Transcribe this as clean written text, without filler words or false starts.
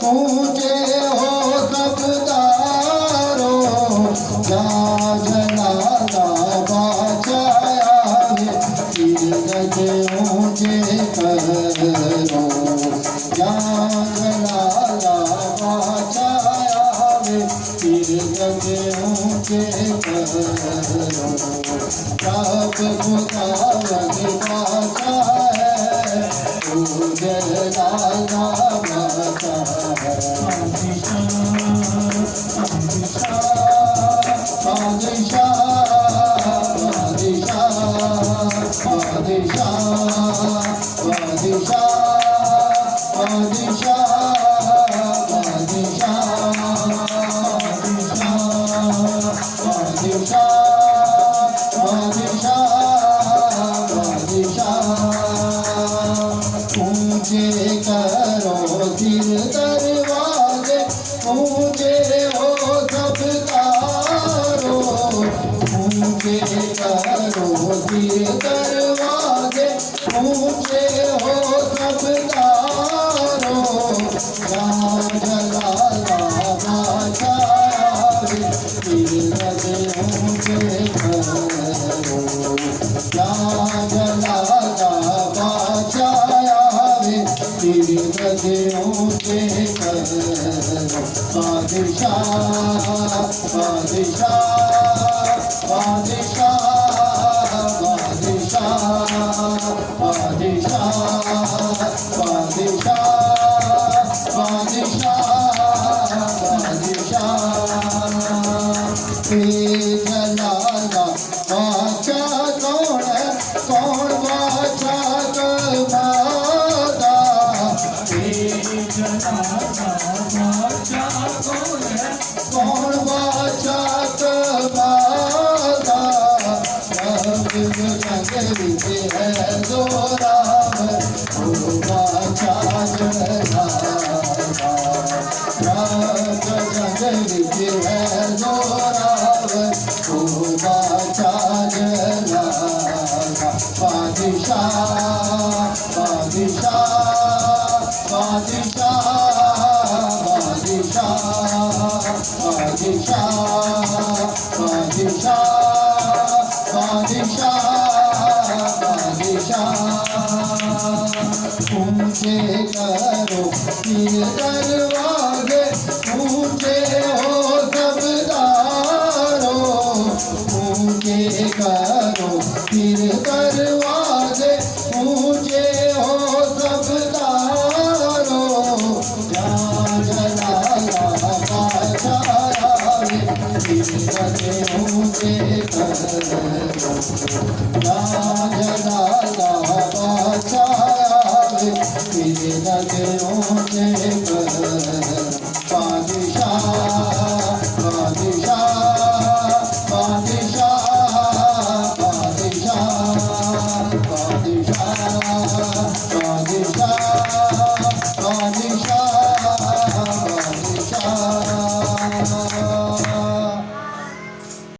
ऊंचे हो सब तारो, जलाला बचाया वे, तीरथ ऊंचे करो, जलाला बचाया वे, तीरथ ऊंचे करो, सब खुदावंद बाचा है, तू जलाला बाचा है। बादशाह बादशाह बादशाह बादशाह बादशाह ऊंचे करो दिल दरवाजे, ऊंचे हो सब तारो, ऊंचे करो दिल दरवाजे, ऊंचे हो सब तारो, जलाला बचाया वे, तीरथ ऊंचे करो, जलाला बचाया वे, तीरथ ऊंचे करो। बादशाह बादशाह बादशाह बादशाह बादशाह बादशाह बादशाह जलाला बाचा कौन है, कौन बाचा कमाता, कौन बाचा कमाता, रब जंगली से है जोरावर, वो बाचा जलाला, रब जंगली से है जोरावर, वो बाचा जलाला। बादशाह बादशाह बादशाह बादशाह बादशाह बादशाह बादशाह बादशाह। ऊंचे करो दिल दरवाजे, ऊंचे हो सब तारो, ऊंचे करो दिल दरवाजे, ऊंचे हो सब तारो, जलाला बचाया वे, तीरथ ऊंचे करो, जलाला बचाया वे, तीरथ ऊंचे करो। बादशाह बादशाह बादशाह बादशाह बादशाह बादशाह